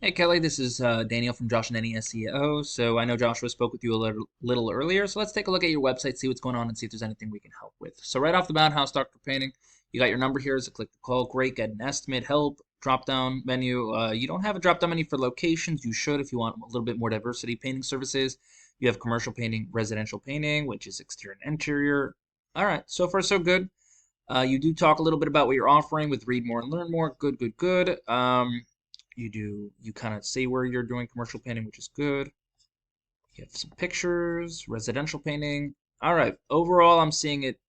Hey Kelly, this is Daniel from Josh and Denny SEO. So I know Joshua spoke with you a little earlier, so let's take a look at your website, see what's going on, and see if there's anything we can help with. So right off the bat, house doctor painting, you got your number here, so click the call. Great, get an estimate, help, drop down menu. You don't have a drop down menu for locations. You should if you want a little bit more diversity. Painting services, you have commercial painting, residential painting, which is exterior and interior. All right, so far so good. You do talk a little bit about what you're offering with read more and learn more. Good, good, good. You kind of say where you're doing commercial painting, which is good. You have some pictures, residential painting. All right, overall, I'm seeing it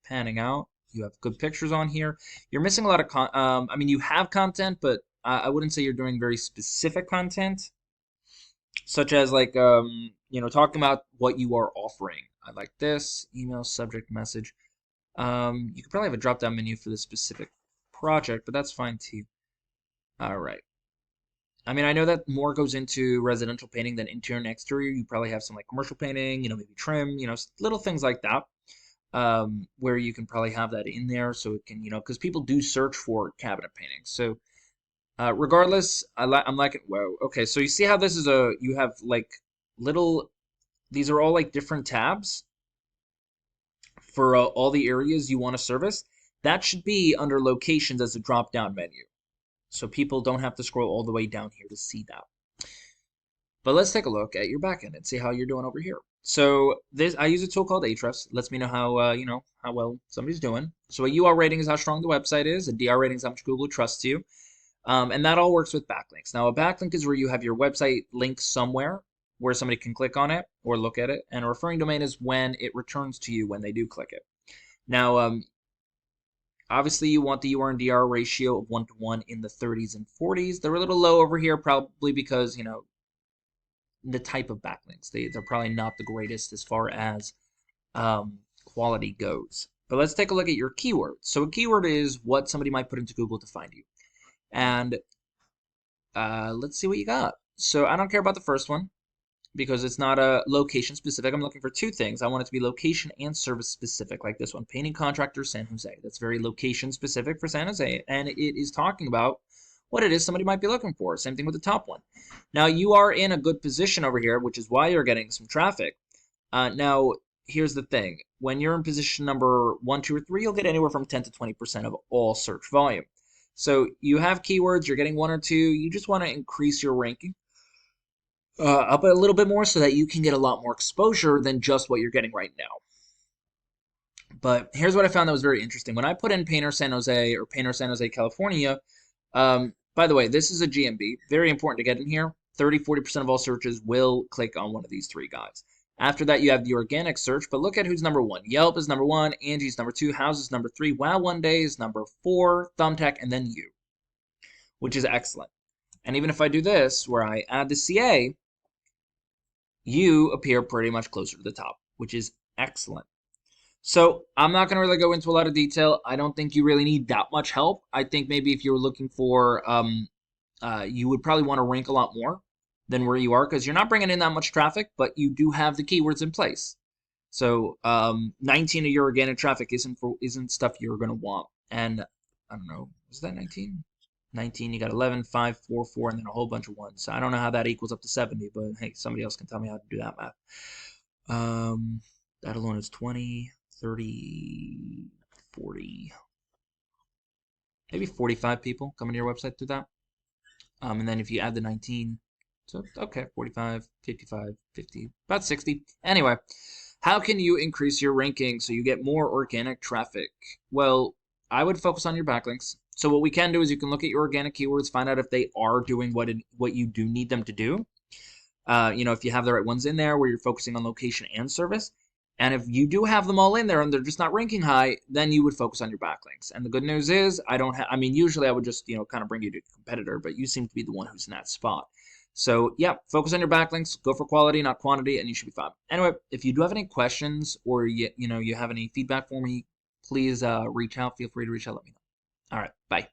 panning out. You have good pictures on here. You're missing a lot of I mean, you have content, but I wouldn't say you're doing very specific content, such as like talking about what you are offering. I like this email subject message. You could probably have a drop down menu for this specific project, but that's fine too. All right. I mean, I know that more goes into residential painting than interior and exterior. You probably have some like commercial painting, maybe trim, little things like that, where you can probably have that in there so it can, because people do search for cabinet painting. So regardless, I'm liking, whoa, okay. So you see how this is you have like little, these are all like different tabs for all the areas you want to service. That should be under locations as a drop down menu. So people don't have to scroll all the way down here to see that. But let's take a look at your backend and see how you're doing over here. So I use a tool called Ahrefs. It lets me know how how well somebody's doing. So a UR rating is how strong the website is. A DR rating is how much Google trusts you. And that all works with backlinks. Now a backlink is where you have your website linked somewhere where somebody can click on it or look at it. And a referring domain is when it returns to you when they do click it. Now obviously, you want the UR and DR ratio of 1 to 1 in the 30s and 40s. They're a little low over here, probably because, the type of backlinks. They're probably not the greatest as far as quality goes. But let's take a look at your keywords. So a keyword is what somebody might put into Google to find you. And let's see what you got. So I don't care about the first one, because it's not a location specific. I'm looking for two things. I want it to be location and service specific, like this one, painting contractor San Jose. That's very location specific for San Jose, and it is talking about what it is somebody might be looking for. Same thing with the top one. Now you are in a good position over here, which is why you're getting some traffic. Now here's the thing: when you're in position number 1, 2, or 3, you'll get anywhere from 10 to 20% of all search volume. So you have keywords, you're getting 1 or 2. You just want to increase your ranking up a little bit more so that you can get a lot more exposure than just what you're getting right now. But here's what I found that was very interesting. When I put in Painter San Jose or Painter San Jose, California, by the way, this is a GMB. Very important to get in here. 30-40% of all searches will click on one of these three guys. After that, you have the organic search, but look at who's number 1. Yelp is number 1, Angie's number 2, Houzz is number 3, Wow One Day is number 4, Thumbtack, and then you, which is excellent. And even if I do this, where I add the CA, you appear pretty much closer to the top, which is excellent. So I'm not going to really go into a lot of detail. I don't think you really need that much help. I think maybe if you were looking for, you would probably want to rank a lot more than where you are, because you're not bringing in that much traffic, but you do have the keywords in place. So 19 of your organic traffic isn't stuff you're going to want. And I don't know, is that 19? 19, you got 11, 5, 4, 4, and then a whole bunch of ones. So I don't know how that equals up to 70, but hey, somebody else can tell me how to do that math. That alone is 20, 30, 40, maybe 45 people coming to your website through that. And then if you add the 19, so okay, 45, 55, 50, about 60. Anyway, how can you increase your ranking so you get more organic traffic? Well, I would focus on your backlinks. So what we can do is you can look at your organic keywords, find out if they are doing what you do need them to do. If you have the right ones in there where you're focusing on location and service. And if you do have them all in there and they're just not ranking high, then you would focus on your backlinks. And the good news is usually I would just, kind of bring you to a competitor, but you seem to be the one who's in that spot. So yeah, focus on your backlinks, go for quality, not quantity, and you should be fine. Anyway, if you do have any questions or you have any feedback for me, please reach out. Feel free to reach out, let me know. All right, bye.